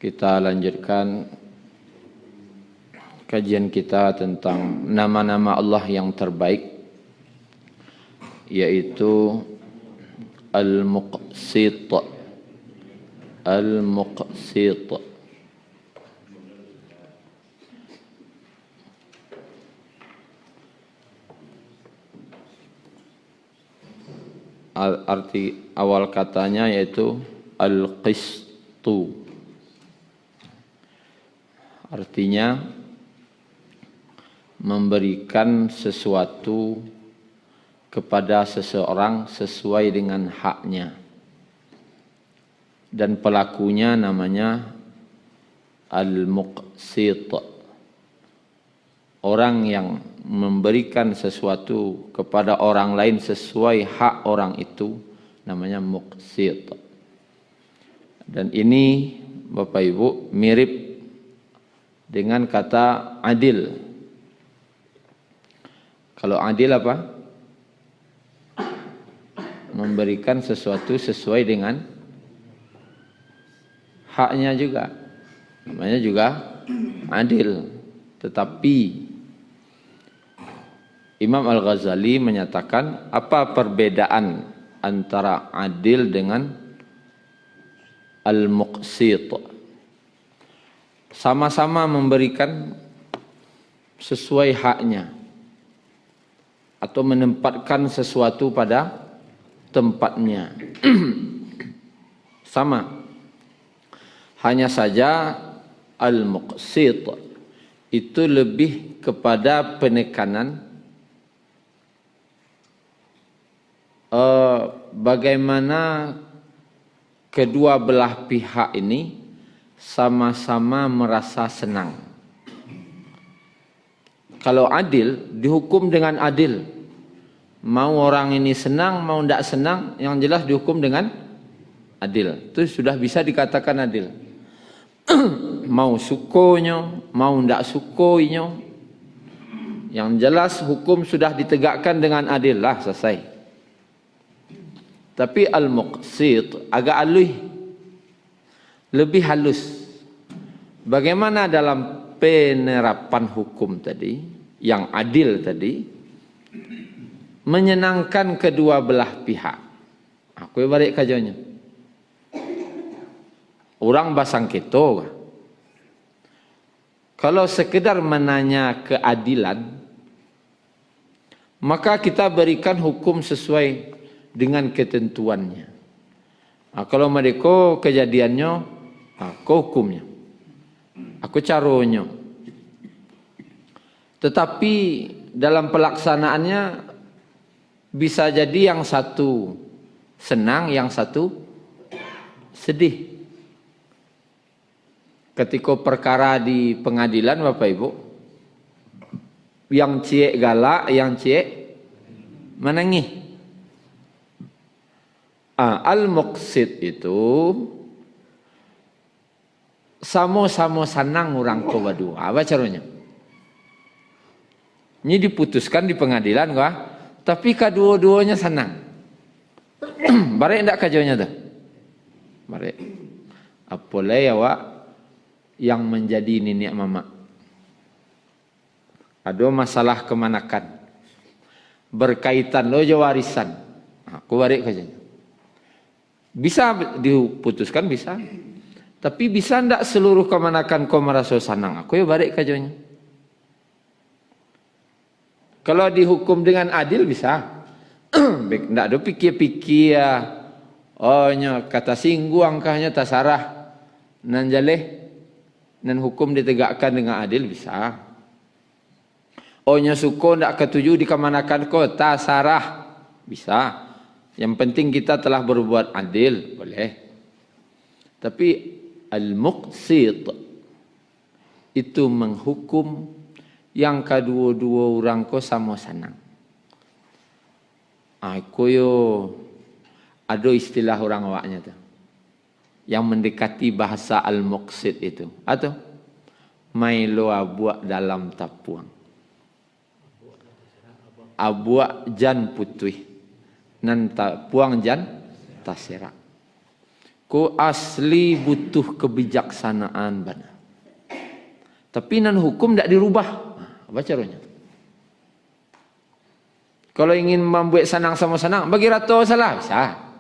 Kita lanjutkan kajian kita tentang nama-nama Allah yang terbaik, yaitu Al-Muqsit. Al-Muqsit. Arti awal katanya yaitu Al-Qistu. Artinya memberikan sesuatu kepada seseorang sesuai dengan haknya. Dan pelakunya namanya Al-Muqsit. Orang yang memberikan sesuatu kepada orang lain sesuai hak orang itu namanya Muqsit. Dan ini Bapak Ibu mirip dengan kata adil. Kalau adil apa? Memberikan sesuatu sesuai dengan haknya juga. Namanya juga adil. Tetapi Imam Al-Ghazali menyatakan apa perbedaan antara adil dengan Al-Muqsit? Sama-sama memberikan sesuai haknya atau menempatkan sesuatu pada tempatnya. Sama. Hanya saja Al-Muqsit itu lebih kepada penekanan bagaimana kedua belah pihak ini sama-sama merasa senang. Kalau adil, dihukum dengan adil. Mau orang ini senang, mau tidak senang, yang jelas dihukum dengan adil. Itu sudah bisa dikatakan adil. Mau sukonyo, mau tidak sukoinyo, yang jelas hukum sudah ditegakkan dengan adil lah, selesai. Tapi Al-Muqsit agak alih, lebih halus. Bagaimana dalam penerapan hukum tadi, yang adil tadi, menyenangkan kedua belah pihak. Aku balik kajiannya. Orang basang keto. Kalau sekedar menanya keadilan, maka kita berikan hukum sesuai dengan ketentuannya. Kalau mereka kejadiannya, aku hukumnya, aku caronyo. Tetapi dalam pelaksanaannya bisa jadi yang satu senang, yang satu sedih. Ketika perkara di pengadilan Bapak Ibu, yang ciek galak, yang ciek menangis. Al-Muqsit itu sama-sama senang orang tua dua. Apa caranya? Ini diputuskan di pengadilan kah? Tapi kedua-duanya senang. Barek enggak kajiannya dah? Barek. Apalagi awak yang menjadi nenek mama. Ada masalah kemanakan. Berkaitan lojo warisan. Aku barek kajiannya. Bisa diputuskan, bisa. Tapi bisa enggak seluruh kemanakan kau merasa senang? Aku ya balik kajiannya. Kalau dihukum dengan adil bisa. Enggak ada pikir-pikir ya. Oh nya kata singgu angkahnya tasarah. Nan jaleh. Nan hukum ditegakkan dengan adil bisa. Oh nya suko enggak ketujuh di kemanakan kau tasarah. Bisa. Yang penting kita telah berbuat adil, boleh. Tapi Al-Muqsit itu menghukum yang kedua-dua orang ko sama senang. Aku yo ada istilah orang awaknya tu, yang mendekati bahasa Al-Muqsit itu, atau mailo abuak dalam tapuang, abuak jan putih. Nan puang jan taserak. Ko asli butuh kebijaksanaan benar. Tapi nan hukum tidak dirubah. Apa caranya? Kalau ingin membuat senang sama senang, bagi rato salah bisa.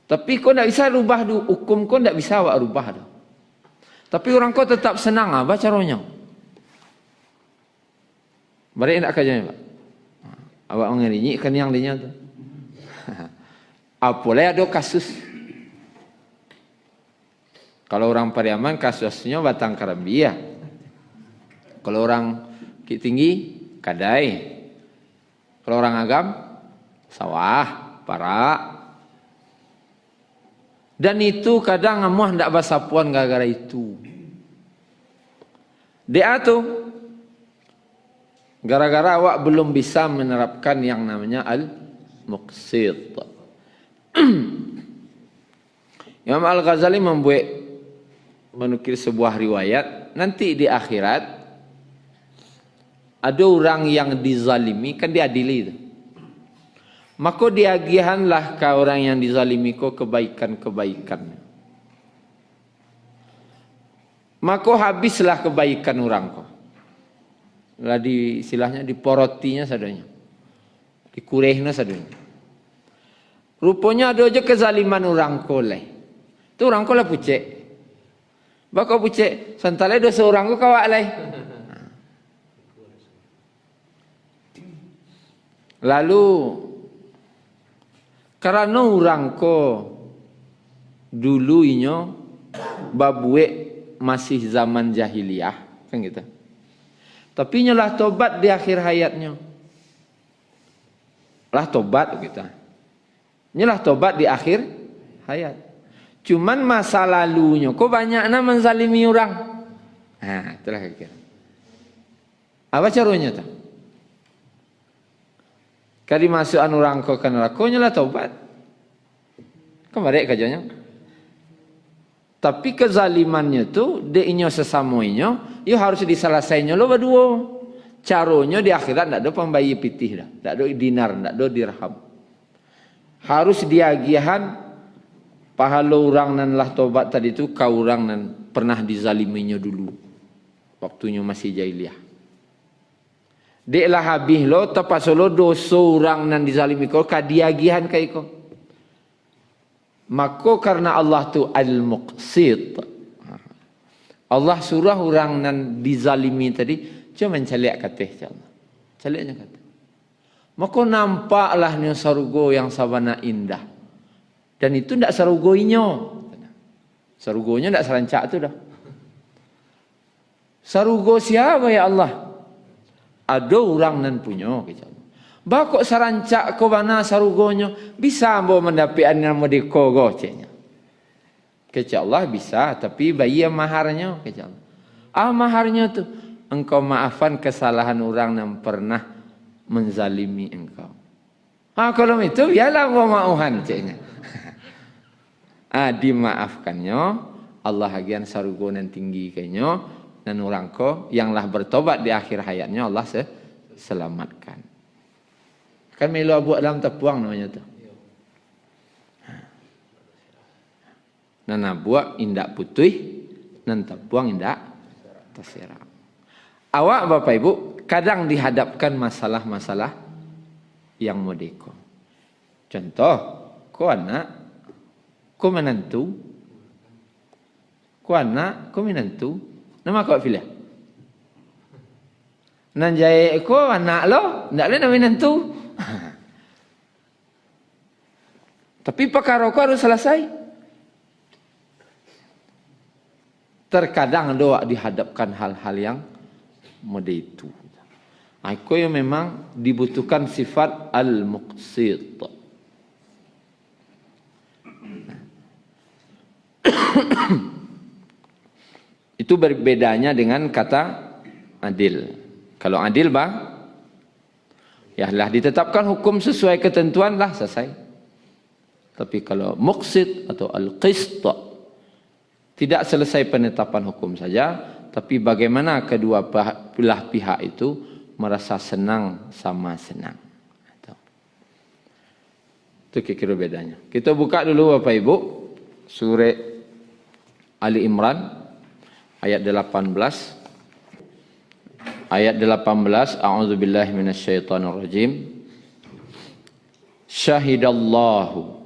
Tapi kau tidak bisa rubah hukum, kau tidak bisa awak rubah. Tapi orang kau tetap senang, apa caranya? Balik nak kajian, Pak. Awak mengiringi kan yang dinya tu. Apalagi ada kasus. Kalau orang Pariaman kasusnya batang karambia. Kalau orang Bukit Tinggi, Kadai. Kalau orang Agam, sawah, parak. Dan itu kadang amuah hendak basapuan gara-gara itu. Dia tu gara-gara awak belum bisa menerapkan yang namanya al-muqsid. Imam Al-Ghazali menukil sebuah riwayat, nanti di akhirat ada orang yang dizalimi, kan diadili itu. Maka diagihanlah ke orang yang dizalimi ko kebaikan-kebaikan. Maka habislah kebaikan orang ko. Lah di istilahnya diporotinya sadanya. Dikurehna sadanya. Rupanya ada aja kezaliman orang ko leh. Tu orang ko lah pucek. Bako pucek, santale dosa orang ko kawak leh. Lalu karena orang ko dulu inyo babue masih zaman jahiliyah kan gitu. Tapi nyolah tobat di akhir hayatnya. Lah tobat gitu. Nyolah tobat di akhir hayat. Cuman masa lalunya kok banyaknya menzalimi orang. Nah, itulah kira. Apa caranya tuh? Kali masukan orang ko ke neraka nyolah tobat. Kemarin kajanya. Tapi kezalimannya tu dia inyo sesamoinyo, yo harus diselesainya lo berdua. Caronya di akhirat ndak ada pembayi pitih dah, ndak ada dinar, ndak ada dirham. Harus diagihan pahala orang nan lah tobat tadi tu kau orang nan pernah dizaliminya dulu. Waktunya masih jahiliyah. Dek lah habis lo tepat solo dosa orang nan dizalimi kau kadiagihan kai kau. Maka karena Allah tu al-muqsid. Allah surah orang nan dizalimi tadi cuma mencaliak katih Allah. Caliaknya kata. Maka nampaklah ni sarugo yang sabana indah. Dan itu ndak sarugoinyo. Sarugonya ndak serancak tu dah. Sarugo siapa ya Allah? Ada orang nan punya kecil. Bakok sarancak ko bana sarugonyo bisa ambo mendapian yang medeko go cenya. Kecil Allah bisa tapi bayi maharnya kecil. Maharnya tu engkau maafkan kesalahan orang yang pernah menzalimi engkau. Kalau itu biarlah ambo maafkan cenya. Dimaafkannya Allah agian sarugonan tinggi kenyo. Dan orang ko yang lah bertobat di akhir hayatnya Allah selamatkan. Kan melo buat dalam tepuang namanya tu. Nana buat indak putih, nan tepuang indak tersiram. Awak Bapak Ibu kadang dihadapkan masalah-masalah yang modeko. Contoh, ko anak, ko menantu, ko anak, ko menantu. Nama kau pilih. Nan jaya ko anak lo, ndak le nama menantu. Tapi perkara ko harus selesai. Terkadang doa dihadapkan hal-hal yang mode itu. Aku yang memang dibutuhkan sifat al-muqsid. Itu berbedanya dengan kata adil. Kalau adil ya lah ditetapkan hukum sesuai ketentuan lah selesai. Tapi kalau muqsid atau al-qist tidak selesai penetapan hukum saja, tapi bagaimana kedua belah pihak itu merasa senang sama senang. Itu kira-kira bedanya. Kita buka dulu Bapak Ibu surah Ali Imran ayat 18. Ayat 18, a'udzubillahi minasyaitonirrajim. Syahidallahu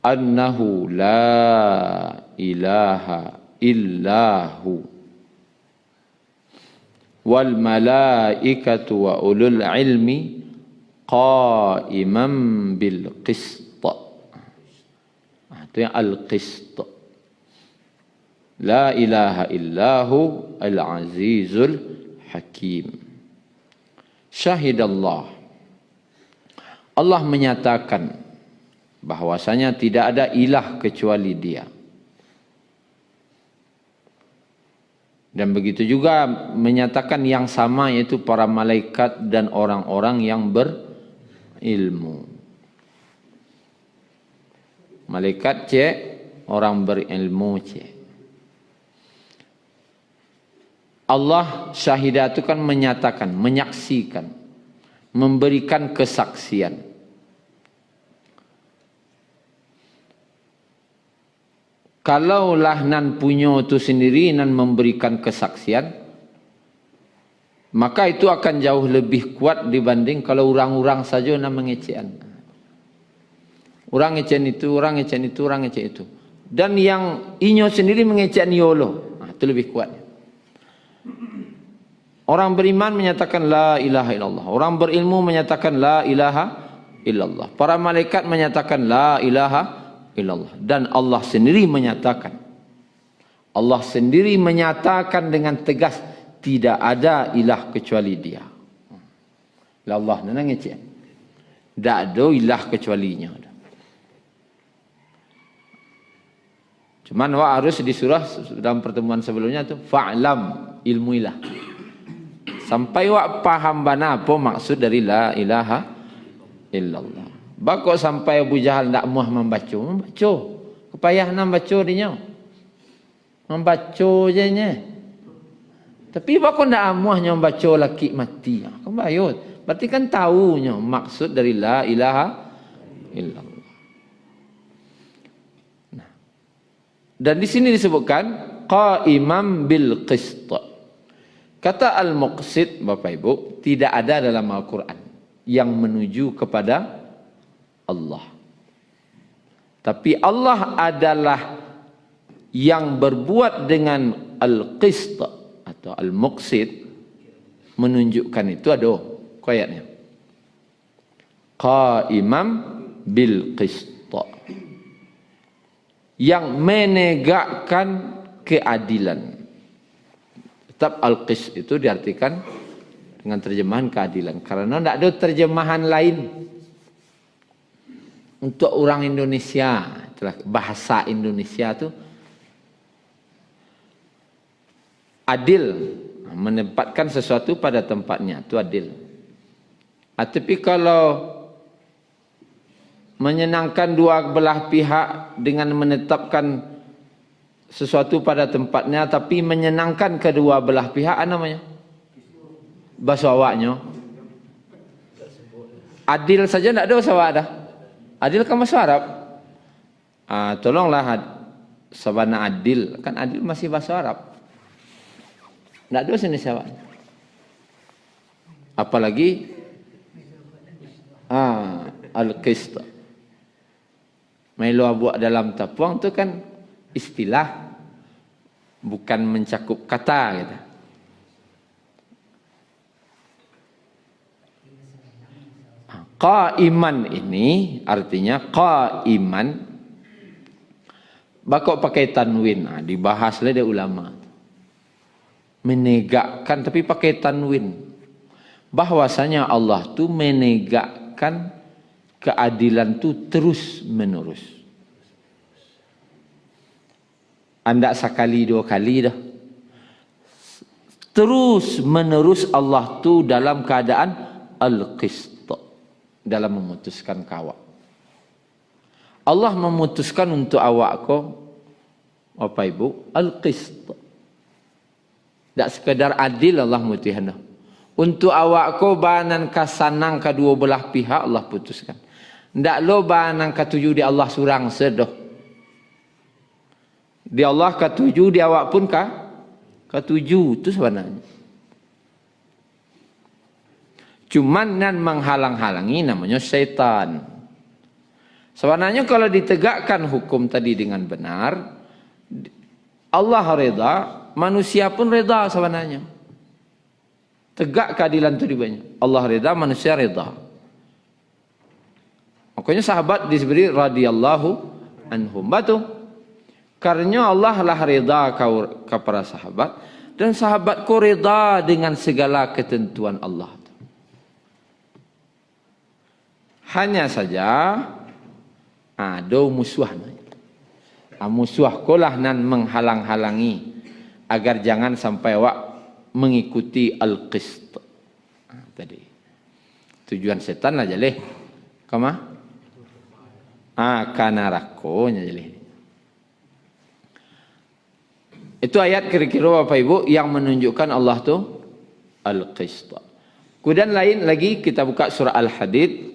annahu la ilaha illahu wal malaikatu wa ulul ilmi qa'iman bil qist. Itu yang al-qist. La ilaha illahu al-azizul hakim. Syahidallah, Allah menyatakan bahwasanya tidak ada ilah kecuali Dia. Dan begitu juga menyatakan yang sama, yaitu para malaikat dan orang-orang yang berilmu. Malaikat cek, orang berilmu cek. Allah syahidah itu kan menyatakan, menyaksikan, memberikan kesaksian. Kalaulah nan punyo itu sendiri nan memberikan kesaksian, maka itu akan jauh lebih kuat dibanding kalau orang-orang saja nan mengecekan. Orang ngecekan itu, orang ngecekan itu, orang ngecekan itu. Dan yang inyo sendiri mengecekan yolo, itu lebih kuat. Orang beriman menyatakan la ilaha illallah. Orang berilmu menyatakan la ilaha illallah. Para malaikat menyatakan la ilaha illallah. Dan Allah sendiri menyatakan. Allah sendiri menyatakan dengan tegas, tidak ada ilah kecuali Dia. Allah nangis ya. Tak ada ilah kecualinya. Cuman harus di surah dalam pertemuan sebelumnya tu fa'lam, ilmuilah. Sampai wak paham bana apa maksud dari la ilaha illallah. Bakok sampai Abu Jahal tak muah membaca. Kepayah nak baca dia. Membaca je nya. Tapi bakok tak muahnya membaca laki mati. Kau bayut. Berarti kan tahunya maksud dari la ilaha illallah. Nah. Dan di sini disebutkan qa'iman bil qist. Kata al-muqsid, Bapak Ibu, tidak ada dalam Al-Quran yang menuju kepada Allah. Tapi Allah adalah yang berbuat dengan al-qist atau al-muqsid, menunjukkan itu ada ayatnya. Qaimam bil qist. Yang menegakkan keadilan. Tetap al-qist itu diartikan dengan terjemahan keadilan. Karena tidak ada terjemahan lain untuk orang Indonesia. Bahasa Indonesia itu adil, menempatkan sesuatu pada tempatnya, itu adil. Tapi kalau menyenangkan dua belah pihak dengan menetapkan sesuatu pada tempatnya, tapi menyenangkan kedua belah pihak, apa namanya? Bahasa awaknya. Adil saja tidak ada bahasa awak dah. Adil kan bahasa Arab. Tolonglah sabana adil, kan adil masih bahasa Arab. Tidak ada sini awak. Apalagi al-qist. Melo buat dalam tapuang tu kan istilah, bukan mencakup kata gitu. Qaiman ini artinya qaiman, bakok pakai tanwin. Dibahas oleh ulama. Menegakkan tapi pakai tanwin. Bahwasanya Allah tu menegakkan keadilan tu terus menerus. Anda sekali dua kali dah. Terus menerus Allah tu dalam keadaan al-qist, dalam memutuskan kawak. Allah memutuskan untuk awak ko, apa ibu, al-qist. Tak sekadar adil Allah mutuhana. Untuk awak ko banan kasanang kedua belah pihak Allah putuskan. Tak lo banan ketujuh di Allah surang sedoh. Di Allah ketujuh, di awak pun ketujuh. Itu sebenarnya. Cuman nan menghalang-halangi namanya syaitan. Sebenarnya kalau ditegakkan hukum tadi dengan benar, Allah reda, manusia pun reda sebenarnya. Tegak keadilan itu banyak. Allah reda, manusia reda. Makanya sahabat disebut radhiyallahu anhum. Batu. Karena Allah lah reda kepada sahabat, dan sahabatku reda dengan segala ketentuan Allah. Hanya saja ada musuh. Musuh kolah nan menghalang-halangi agar jangan sampai awak mengikuti al-qist. Tadi tujuan setan lah jaleh. Kama? Kana rakonya jaleh. Itu ayat kira-kira Bapak Ibu yang menunjukkan Allah tu al-qist. Kemudian lain lagi kita buka surah Al-Hadid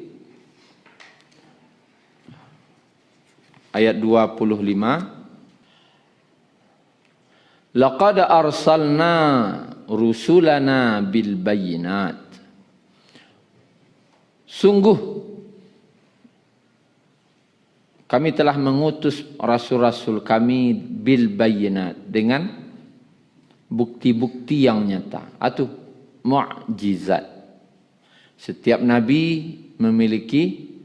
ayat 25. Laqad arsalna rusulana bil bayyinat. Sungguh kami telah mengutus rasul-rasul kami bil bayyinat, dengan bukti-bukti yang nyata atau mukjizat. Setiap nabi memiliki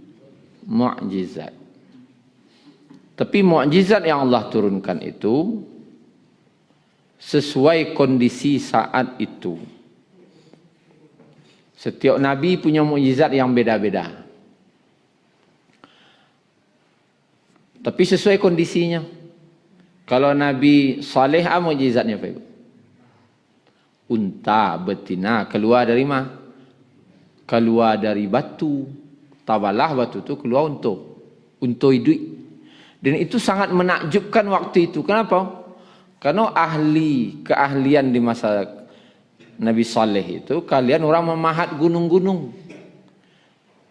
mukjizat. Tapi mukjizat yang Allah turunkan itu sesuai kondisi saat itu. Setiap nabi punya mukjizat yang beda-beda. Tapi sesuai kondisinya. Kalau Nabi Saleh, mukjizatnya apa? Unta betina keluar dari mana? Keluar dari batu. Tabalah batu itu keluar unta hidup. Dan itu sangat menakjubkan waktu itu. Kenapa? Karena keahlian di masa Nabi Saleh itu, kalian orang memahat gunung-gunung.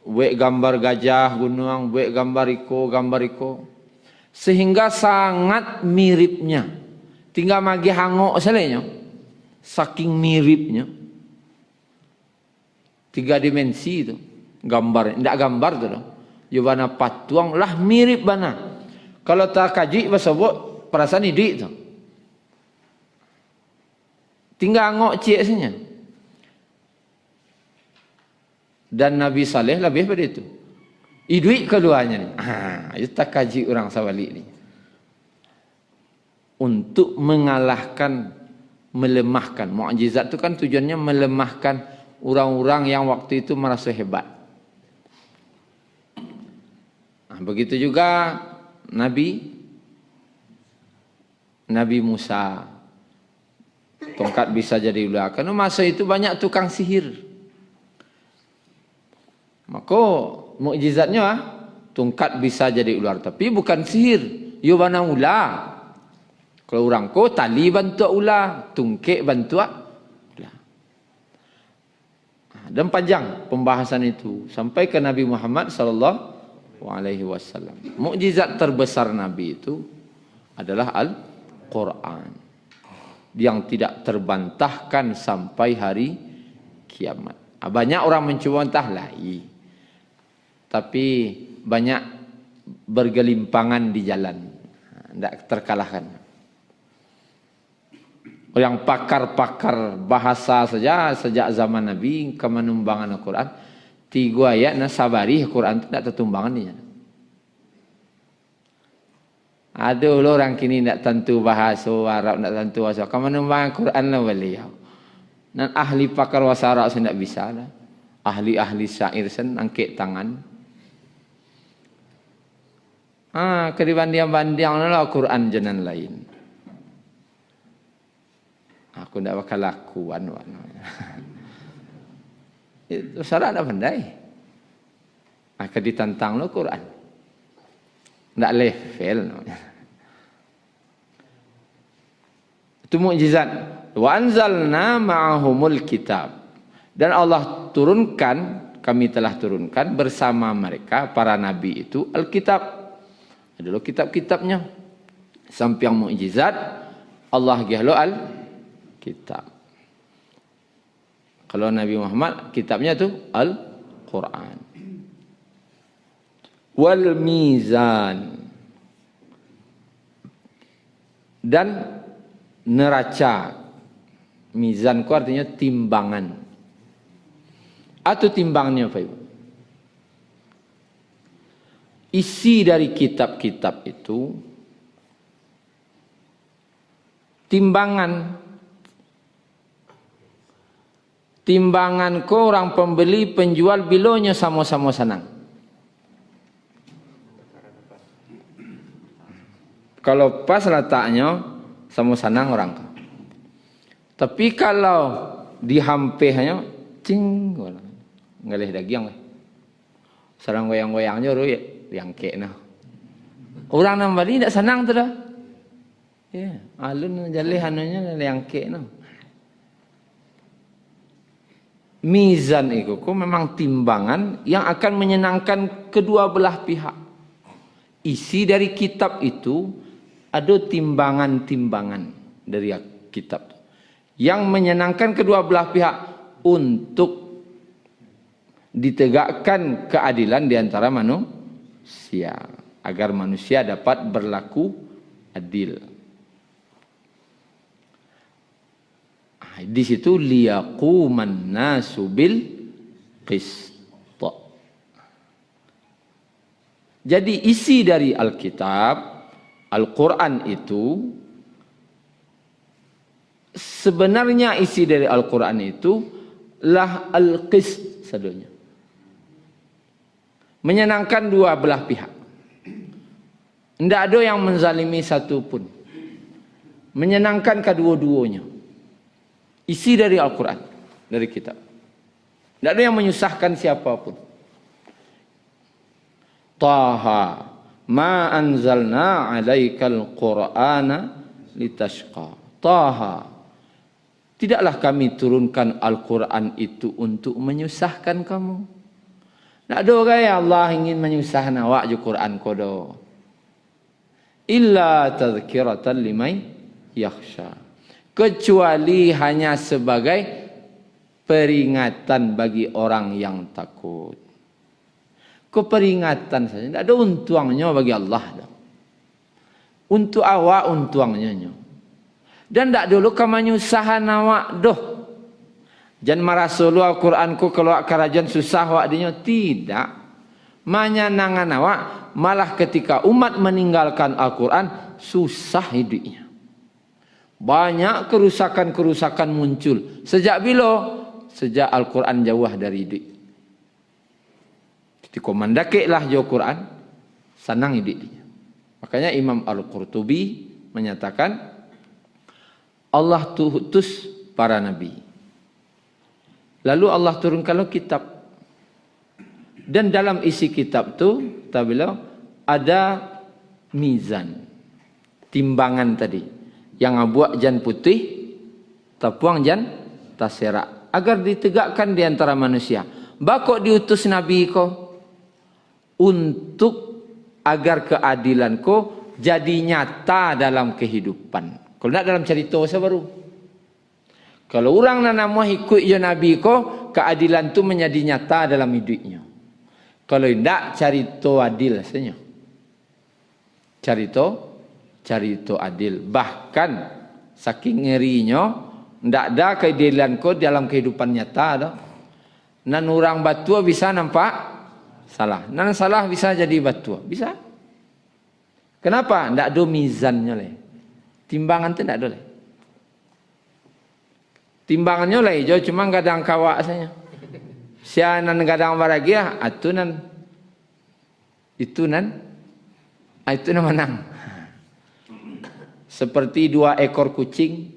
Buat gambar gajah gunung, buat gambar iko. Sehingga sangat miripnya. Tinggal magi hangok salahnya. Saking miripnya. 3 dimensi itu. Gambar, tidak gambar tu. Jubana patuang lah mirip bana. Kalau tak kaji sebut perasaan hidup tu. Tinggal ngok cik saja. Dan Nabi Saleh lebih pada itu. Hidup keluarnya ni. Itu tak kaji orang sawalik ni. Untuk mengalahkan, melemahkan. Mukjizat tu kan tujuannya melemahkan orang-orang yang waktu itu merasa hebat. Begitu juga Nabi Musa, tongkat bisa jadi ular. Karena masa itu banyak tukang sihir. Maka mukjizatnya tongkat bisa jadi ular, tapi bukan sihir. Yo bana ular. Kalau orang ko tali bantu ular, tungkek bantu ular. Dan panjang pembahasan itu sampai ke Nabi Muhammad SAW. Mukjizat terbesar Nabi itu adalah Al-Quran yang tidak terbantahkan sampai hari kiamat. Banyak orang mencuba entahlah, tapi banyak bergelimpangan di jalan, tidak terkalahkan. Yang pakar-pakar bahasa saja sejak zaman Nabi kemenumbangan Al-Quran, 3 ayat sabari Al-Quran itu tidak tertumbangan dia. Ada orang kini tidak tentu bahasa Arab, tidak tentu bahasa. Kemenumbangan Al-Quran lah beliau. Dan ahli pakar bahasa Arab saya tidak bisa lah. Ahli-ahli syair sen angkat tangan. Kedibanding-banding lah Al-Quran jenan lain. Aku tidak bakal lakukan. Itu salah tak pandai. Akan ditantang lo Quran. Tak level. Itu mukjizat. Wa anzalna ma'ahumul kitab. Dan Allah turunkan, kami telah turunkan bersama mereka para nabi itu Alkitab. Adalah kitab-kitabnya. Sampiang mukjizat Allah gihlo al-kitab. Kalau Nabi Muhammad kitabnya tu Al-Quran. Wal mizan. Dan neraca. Mizan ku artinya timbangan. Atau timbangnya apa ibu? Isi dari kitab-kitab itu timbangan. Timbangan ko orang pembeli penjual bilonya sama-sama senang. Kalau pas letaknya sama senang orang. Tapi kalau dihampehnya cing ngalih daging lah. Sarang goyang-goyangnya ru yang kena. Orang nang bali tak senang tu dah. Ya, alun jalih anunya yang kena. Mizan itu memang timbangan yang akan menyenangkan kedua belah pihak. Isi dari kitab itu ada timbangan-timbangan dari kitab yang menyenangkan kedua belah pihak untuk ditegakkan keadilan di antara manusia agar manusia dapat berlaku adil. Di situ liyaquman nasu bil qist. Jadi isi dari Alkitab, Al-Quran itu sebenarnya isi dari Al-Quran itu lah al-qist sadonya. Menyenangkan dua belah pihak. Tidak ada yang menzalimi satu pun. Menyenangkan kedua-duanya. Isi dari Al-Quran, dari kitab. Tidak ada yang menyusahkan siapapun. Taha ma anzalna alaikal Qur'ana litashqa. Taha. Tidaklah kami turunkan Al-Quran itu untuk menyusahkan kamu. Tidak ada gaya Allah ingin menyusahkan awak je Quran kodo. Illa tadhkiratan liman yakhsha. Kecuali hanya sebagai peringatan bagi orang yang takut. Keperingatan saja. Tidak ada untuangnya bagi Allah. Untuk awak untuangnya. Dan tidak dulu kamu nyusahan awak doh. Jangan marah solo Al-Quran ku kalau kerajaan susah awak dinya. Tidak. Menyenangkan awak. Malah ketika umat meninggalkan Al-Quran susah hidupnya. Banyak kerusakan-kerusakan muncul. Sejak bila? Sejak Al-Quran jauh dari hidup. Ketika mandakiklah jauh Quran, senang hidup dia. Makanya Imam Al-Qurtubi menyatakan, Allah utus para nabi. Lalu Allah turunkan kitab. Dan dalam isi kitab tu, tabila ada mizan. Timbangan tadi. Yang abuak jan putih, tapuang jan taserak. Agar ditegakkan di antara manusia. Bakok diutus Nabi ko untuk agar keadilan ko jadi nyata dalam kehidupan. Kalau tidak dalam cerita saya baru. Kalau orang nama ikut ya Nabi ko, keadilan tu menjadi nyata dalam hidupnya. Kalau tidak cerita adil rasanya. Cerita adil. Bahkan saking ngerinya tidak ada keadilan ko dalam kehidupan nyata dah. Nan orang batua bisa nampak salah. Nan salah bisa jadi batua. Bisa. Kenapa? Tidak ada mizannya leh. Timbangan tu tidak ada leh. Timbangannya leh. Jo cuma gadang kawak saja. Sianan gadang baragia, itu nan menang. Seperti dua ekor kucing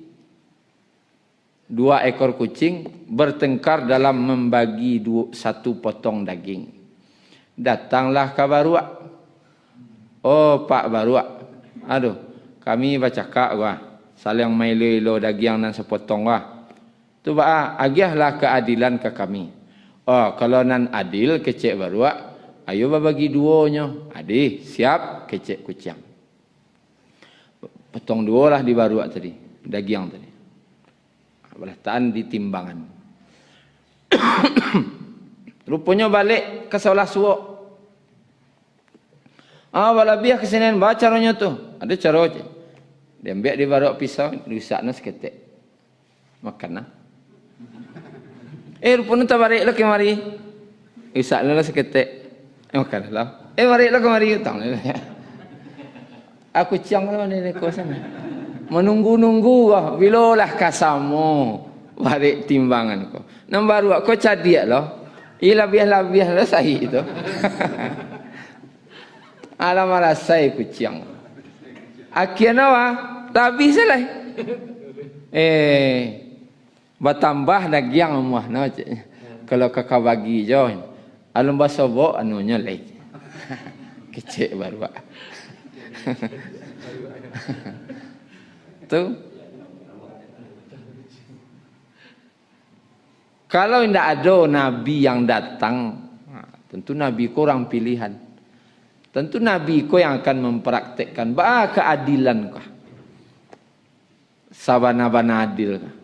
bertengkar dalam membagi satu potong daging. Datanglah ke Baruak. Oh Pak Baruak, aduh kami baca kak wah, saling mailo daging nan sepotong wah. Tu ba agiahlah keadilan ke kami. Oh kalau nan adil kecek Baruak, ayo bagi duonya. Adi siap kecek kucing. Potong dua lah di baruak tadi, daging tadi. Beletaan di timbangan. Rupanya balik ke sebelah suok. Walabiah kesinian baca caranya tu. Ada cara je. Dia ambil di baruak pisau, rusaknya seketik. Makan lah. Rupanya tak balik lah kemari. Rusaknya lah seketik. Makan lah. Balik lah kemari. Utang lah. Aku ciang lah ni sana. Menunggu-nunggu lah. Bilalah kasamu. Balik timbangan ko. Nang baruak ko cadiak lah. Labiah-labiah lah sahih itu. Alam rasai kucing. Akhirnya wah, tak bisa lah. Bertambah daging muah na. Kalau kakak bagi je, alam basobo anunya lain. Kecil baru. Tu. Kalau tidak ada nabi yang datang, tentu nabi kurang pilihan. Tentu nabi ko yang akan mempraktekkan keadilan kah. Sabana-bana adil kah.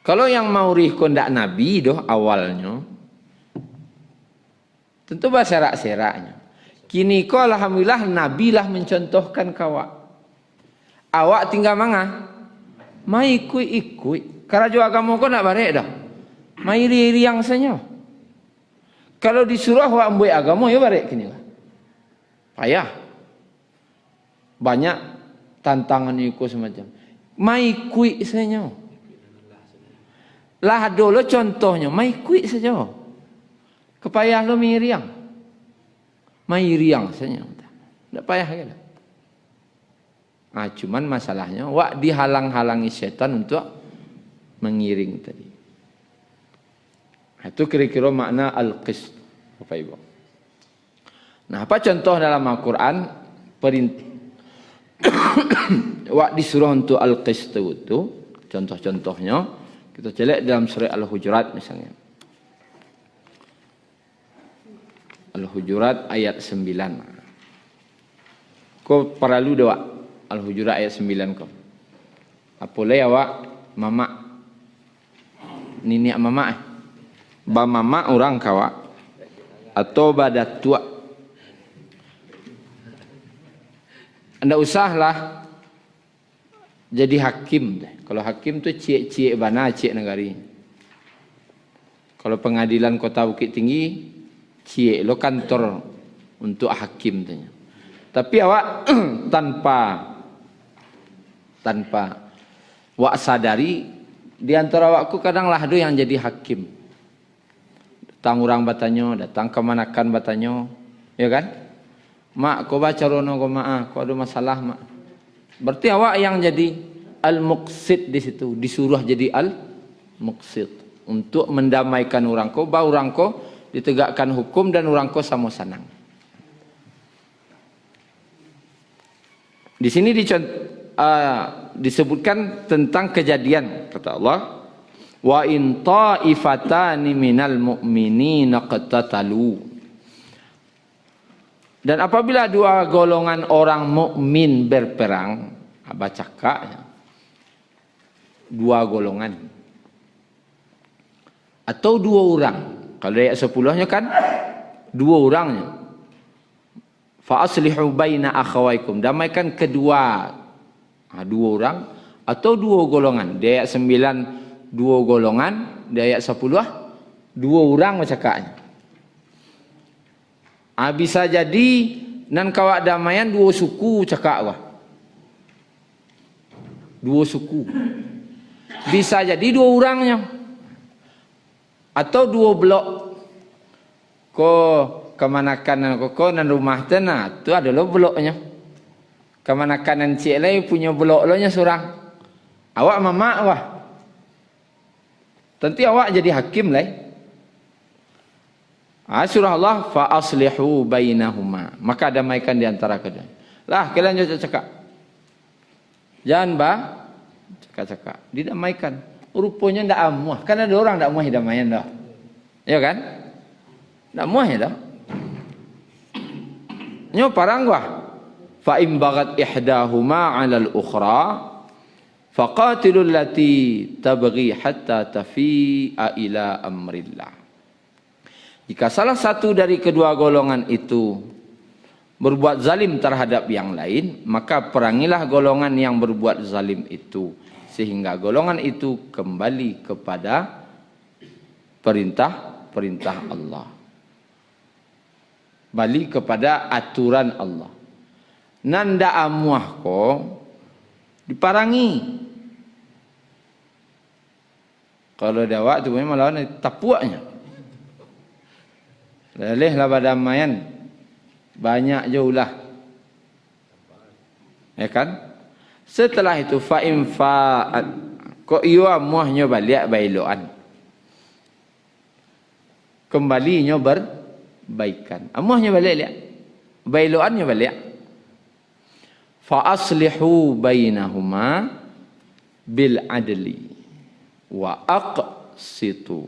Kalau yang mau rih ko ndak nabi doh awalnya, tentu berserak-seraknya. Kini ko alhamdulillah nabi lah mencontohkan kawak. Awak tinggal mangah, mai ikut. Karajo agama ko nak barek dah. Mai riang senyo. Kalau disuruh awak ambil agama ya barek kini lah. Payah. Banyak tantangan ikut semacam. Mai kuik senyo. Lah dulu contohnya, mai kuik saja. Kepayah lo mai riang. Mai riang senyo. Tak payah ke lah. Cuman masalahnya wak dihalang-halangi setan untuk mengiring tadi. Itu kira-kira makna al-qist, Bapak Ibu. Nah, apa contoh dalam Al-Quran wak disuruh untuk al-qist itu, contoh-contohnya kita cek dalam surah Al-Hujurat misalnya. Al-Hujurat ayat 9. Kau perlu doa Al-Hujurat ayat 9 kau. Apa lagi awak mama nini mama ba mama orang kawa atau badat tua anda usahlah jadi hakim. Kalau hakim tu cik bana cik negari. Kalau pengadilan kota Bukit Tinggi cik lo kantor untuk hakim tanya. Tapi awak tanpa wak sadari di antara waktu kadang lah ada yang jadi hakim. Datang orang batanyo, datang kemanakan batanyo, ya kan? Mak, kau baca rono kau kau ada masalah mak. Berarti awak yang jadi al-muqsid di situ, disuruh jadi al-muqsid untuk mendamaikan orang kau, bahawa orang kau ditegakkan hukum dan orang kau sama senang. Di sini disebutkan tentang kejadian kata Allah wa in ta'ifatani minal mu'minina qatatalu, dan apabila dua golongan orang mukmin berperang, baca kaknya dua golongan atau dua orang. Kalau ayat 10-nya kan dua orangnya. Fa aslihu baina akhawaikum, damaikan kedua dua orang atau dua golongan. Di ayat 9 dua golongan, di ayat 10 dua orang macakanya. Bisa jadi nan kawak damaian dua suku cakap wah. Dua suku. Bisa jadi dua orangnya. Atau dua blok. Ko kemanakan koko nan rumah tanah tu adalah bloknya. Kemanakan cik lain punya blok lo nya seorang. Awak mama wah. Tentu awak jadi hakim lah. Surah Allah fa aslihu bainahuma, maka damaikan di antara kedua. Lah kalian jangan cakap. Jangan cakap. Didamaikan. Rupanya ndak amuah. Kan ada orang ndak amuah damaian dah. Ya kan? Ndak amuah ya dah. Nyo parang wah. fa in baghat ihdahuma 'ala al-ukhra faqatilul lati tabghi hatta tafi'a ila amrillah. Jika salah satu dari kedua golongan itu berbuat zalim terhadap yang lain, maka perangilah golongan yang berbuat zalim itu sehingga golongan itu kembali kepada perintah Allah. Balik kepada aturan Allah. Nanda amuah ko diparangi. Kalau dawak tu memang lawan tapuaknya. Leleh lah badamayan. Banyak jauhlah. Ya kan? Setelah itu fa'in fa'at. Kok iyo amuahnya balik bailoan. Kembalinya berbaikan. Amuahnya balik lihat. Bailoannya balik. Fa aslihu bainahuma bil adli wa aqsitu.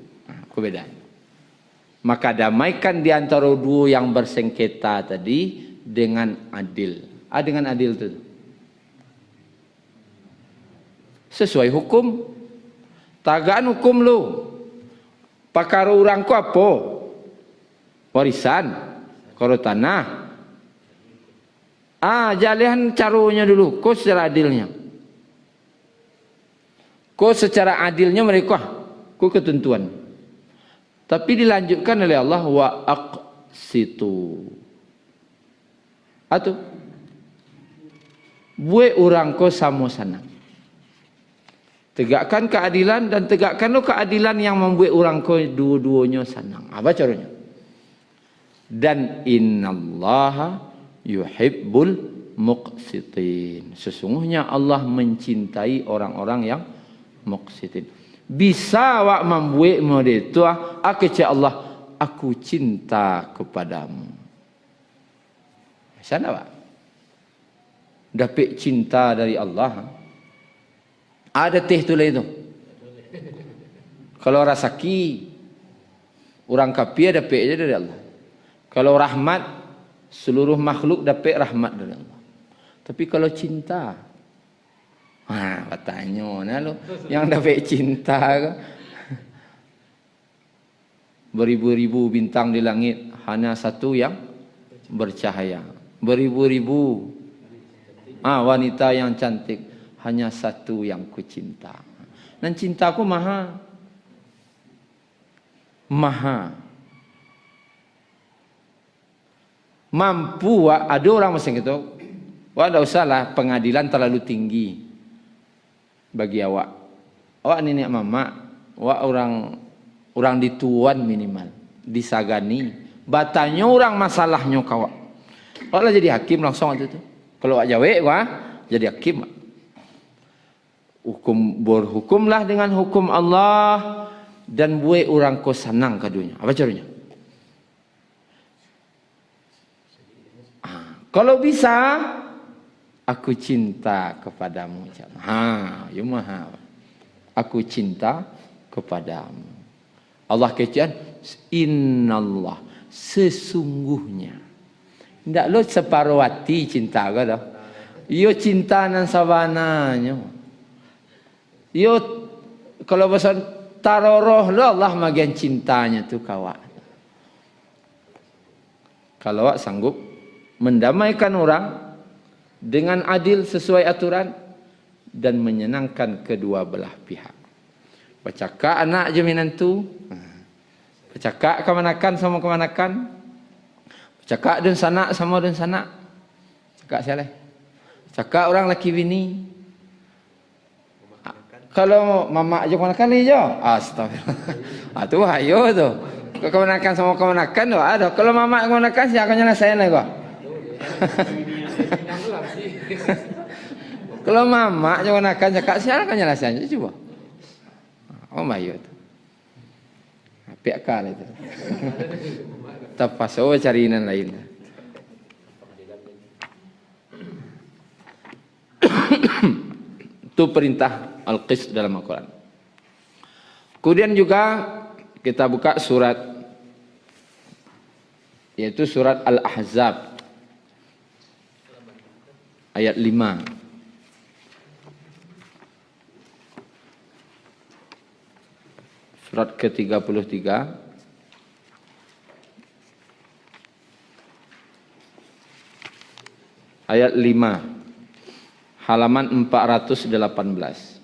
Aku beda. Maka damaikan di antara dua yang bersengketa tadi dengan adil. Dengan adil itu sesuai hukum. Tagaan hukum lu. Pakar orang ku apa? Warisan, karo tanah. Jalihan carunya dulu. Kau secara adilnya. Kau secara adilnya mereka. Kau ketentuan. Tapi dilanjutkan oleh Allah wa aqsitu. Atau buat orang kau sama sana. Tegakkan keadilan dan tegakkanlah keadilan yang membuat orang kau dua-duanya senang. Apa caranya? Dan innallaha yuhibbul muqsitin. Sesungguhnya Allah mencintai orang-orang yang muqsitin. Bisa awak membuat model itu, aku cakap Allah, aku cinta kepadamu. Sana awak dapat cinta dari Allah. Ada teh tu lah itu. Kalau rasaki orang kafir dapat aja dari Allah. Kalau rahmat seluruh makhluk dapat rahmat dari Allah. Tapi kalau cinta, katanya nah lo yang dapat cinta beribu-ribu bintang di langit hanya satu yang bercahaya. Beribu-ribu wanita yang cantik hanya satu yang ku cinta. Dan cintaku maha. Mampu ada orang macam itu. Tak usahlah pengadilan terlalu tinggi bagi awak. Awak nenek mama, awak orang dituan minimal, disagani. Batanya orang masalahnya kawak. Awak lah jadi hakim langsung itu tu. Kalau awak jawab jadi hakim. Berhukumlah dengan hukum Allah dan buat orang kau senang kadunya. Apa caranya? Kalau bisa, aku cinta kepadamu. Ya maha. Aku cinta kepadamu. Allah kecil, innallah, sesungguhnya. Tidak lo separuh hati cinta ke dah. Yo cinta nan sabananya. Yo kalau bahasa taroroh lo Allah magian cintanya tu kawak. Kalau awak sanggup mendamaikan orang dengan adil sesuai aturan dan menyenangkan kedua belah pihak. Bercakap anak jaminan tu, bercakap kemanakan sama kemanakan, bercakap dan sanak sama dan sanak. Cakap siapa? Cakap orang laki bini. Kalau mamak je kemanakan ni je. Astagfirullah. Tu ayo tu. Kemanakan sama kemanakan tu ada. Kalau mamak kemanakan siapa akan nyelesain lagi? Kalau mamak je kemanakan cakap siapa akan nyelesain? Cuba. Mayo tu. Pihak kal itu. Tapas cari inan lain. Itu perintah Al-Qist dalam Al-Quran. Kemudian juga kita buka surat, yaitu surat Al-Ahzab. ayat 5. Surat ke-33 ayat 5 halaman 418.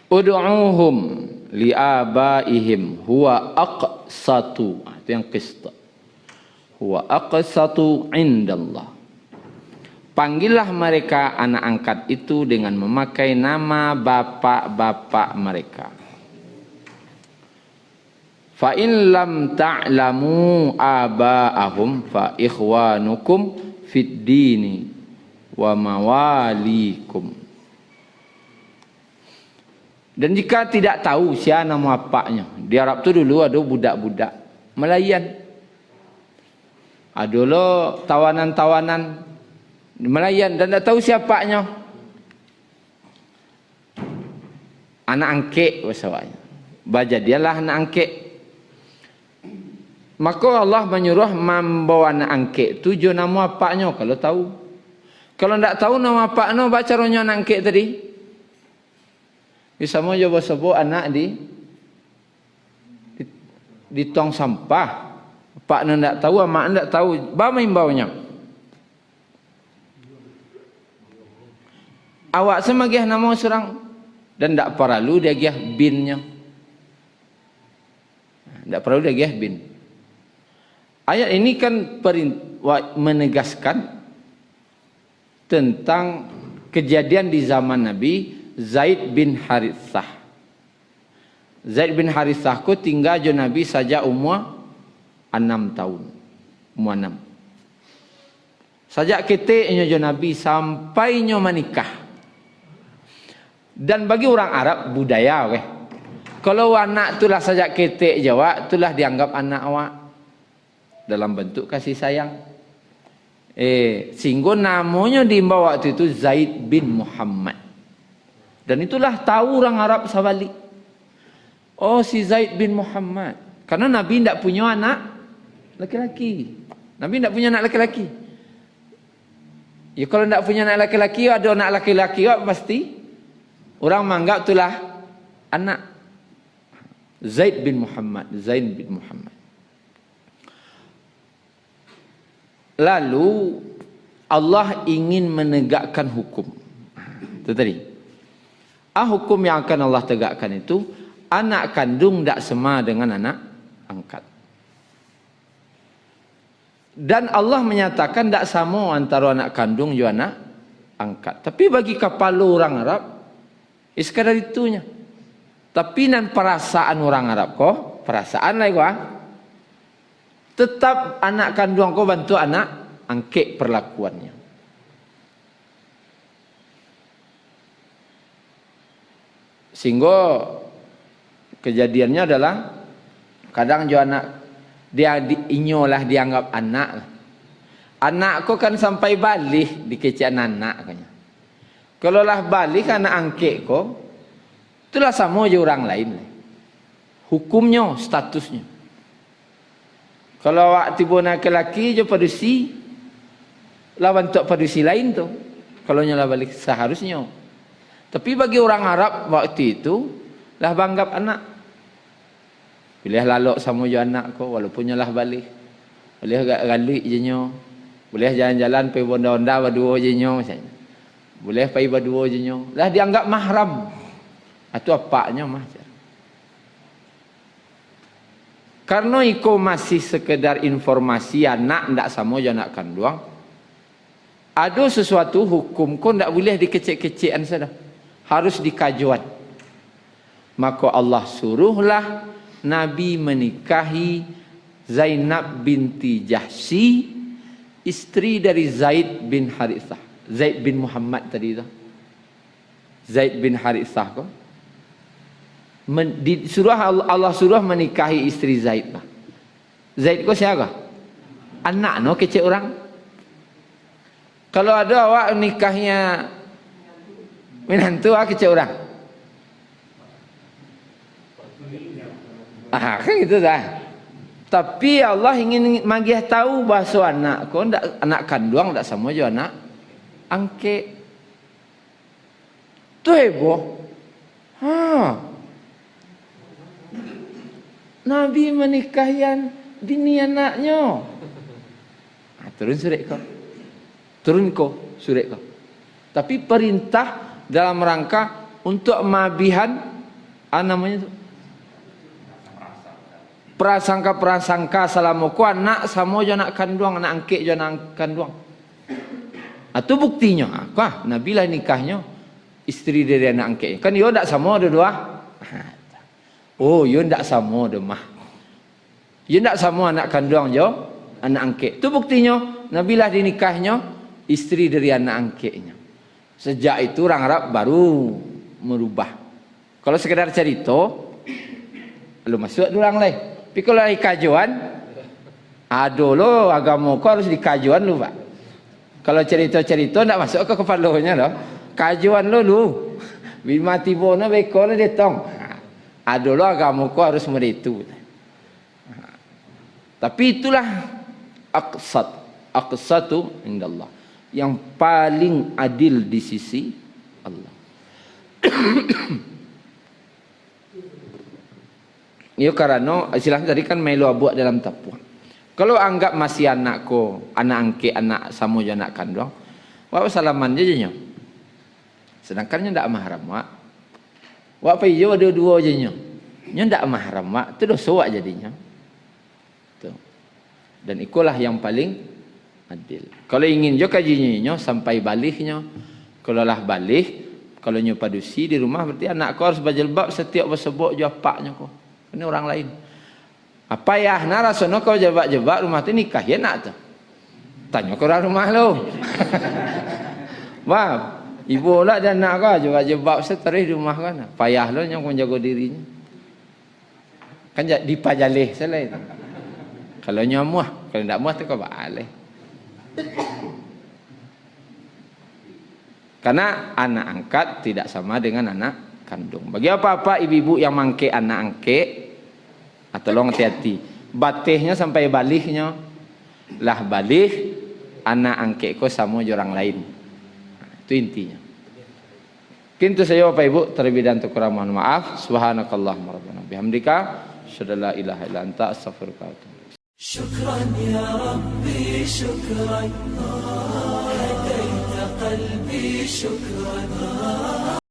Ud'uuhum li'abaihim huwa aqsatu. Itu yang qist. Huwa aqsatu indallah. Panggillah mereka anak angkat itu dengan memakai nama bapak-bapak mereka. Fa in lam ta'lamu aba'ahum fa ikhwanukum fid dini wa mawalikum. Dan jika tidak tahu siapa nama bapaknya, di Arab tu dulu ada budak-budak Melayan. Ada lo tawanan-tawanan Melayan dan tak tahu siapanya. Anak angkek bahasanya. Baca dialah anak angkek. Maka Allah menyuruh membawa anak angkek tujuh nama apaknya kalau tahu. Kalau tak tahu nama apaknya, baca ronya anak angkek tadi. Bisa mau coba sebut anak di tong sampah. Apaknya tak tahu, amak tak tahu. Bama imbaunya. Awak semagih nama seorang dan tak perlu dia gih binnya. Tak perlu dia gih bin. Ayat ini kan menegaskan tentang kejadian di zaman Nabi Zaid bin Harithah. Zaid bin Harithah ko tinggal jo Nabi saja umur 6 tahun. Umur 6. Sajak keteknya jo Nabi sampai nyo menikah. Dan bagi orang Arab budaya weh. Kalau anak itulah sajak ketek Jawa, itulah dianggap anak awak dalam bentuk kasih sayang. Sehingga namanya dibawa waktu itu Zaid bin Muhammad. Dan itulah tahu orang Arab sabalik. Oh si Zaid bin Muhammad. Karena Nabi tidak punya anak laki-laki. Nabi tidak punya anak laki-laki. Ya kalau tidak punya anak laki-laki, ada anak laki-laki pasti orang menganggap itulah anak Zaid bin Muhammad. Zaid bin Muhammad. Lalu Allah ingin menegakkan hukum. Itu tadi. Hukum yang akan Allah tegakkan itu anak kandung tak sama dengan anak angkat. Dan Allah menyatakan tak sama antara anak kandung dan anak angkat. Tapi bagi kepala orang Arab, sekadar itunya. Tapi nan perasaan orang Arab kok, perasaan lah gua. Tetap anak kandung kau bantu anak angkek perlakuannya. Sehingga kejadiannya adalah kadang jo anak dia inyolah dianggap anak. Anak kau kan sampai balik dikecian anak kanya. Kalau lah balik anak angkek kau, itulah sama je orang lain. Hukumnya, statusnya. Kalau awak tiba nak lelaki je padusi, lawan tok padusi lain tu. Kalau nyala balik seharusnya. Tapi bagi orang Arab waktu itu lah banggap anak. Boleh lalok sama je anak ko walaupun nyalah balik. Boleh agak galik je nyo. Boleh jalan-jalan pergi bonda-bonda berdua je nyo misalnya. Boleh pergi berdua je nyo. Lah dianggap mahram. Itu apaknya mah. Karena iko masih sekedar informasi anak ndak sama je anak kandung. Ada sesuatu hukum ko ndak boleh dikecek-kecekan saja. Harus dikajuan. Maka Allah suruhlah Nabi menikahi Zainab binti Jahsy, istri dari Zaid bin Harithah. Zaid bin Muhammad tadi tu. Zaid bin Harithah ko. Allah suruh menikahi istri Zaid. Zaid ko siapa? Anak no kecil orang. Kalau ada awak nikahnya menantu kecil orang. Kan gitu dah. Tapi Allah ingin magih tahu bahasa anak ko ndak anak kandung ndak sama jo anak angke. Tu heboh. Nabi menikahian bini anaknya. Turun surat kau. Turun kau surat kau. Tapi perintah dalam rangka untuk mabihan namanya tu prasangka salamuku anak sama jo anak kandung, anak angke jo anak kandung. Itu buktinya. Nabi lah nikahnya istri dari anak angke. Kan yo ndak sama dua-dua. Oh, yo ndak sama demah. Yo ndak sama anak kandung jo anak angke. Itu buktinya Nabi lah dinikahnya istri dari anak angkenya. Sejak itu orang Arab baru merubah. Kalau sekedar cerita, lu masuk orang lain. Tapi kalau lagi kajuan, aduh lo agama kau harus dikajuan lu pak. Kalau cerita-cerita ndak masuk ke kepalanya lo. Kajuan lu. Bima tibona beko lo detong. Aduh lo agama kau harus meritu. Tapi itulah aqsatu indallah. Yang paling adil di sisi Allah. Ini karena istilahnya tadi kan melu buat dalam tapuan. Kalau anggap masih anakku, anak angke, anak samu anak kandung, wak salaman aja. Sedangkan ndak mahram wak. Wak payo dua-dua aja nya. Nya ndak mahram wak, itu dosa wak jadinya. Tuh. Dan ikulah yang paling adil. Kalau ingin jo kajinya sampai baliknya, kalau lah balik, kalau nyo padusi di rumah berarti anak kau harus berjilbab setiap bersebut jo apaknya kau. Ini orang lain. Apa ya narasono kau jebak-jebak rumah tu nikah ya nak tu. Tanya ke orang rumah lo. Wah, ibu lah dan nak kau jebak-jebak seterus di rumah kan. Payah lo yang menjaga dirinya. Kan dipajalih selai tu. Kalau nyamuah, kalau tidak muah tu kau balik. Karena anak angkat tidak sama dengan anak kandung. Bagi apa-apa ibu-ibu yang mangke anak angke, tolong hati-hati. Batihnya sampai baliknya, lah balik anak angke ko sama orang lain. Itu intinya. Mungkin itu saya Bapak Ibu terlebih dan kurang mohon maaf. Subhanakallahumma rabbana bihamdika asyhadu an la ilaha illa anta astaghfiruka wa atubu ilaik. Syukran ya Rabbi syukran. هديت قلبي شكرا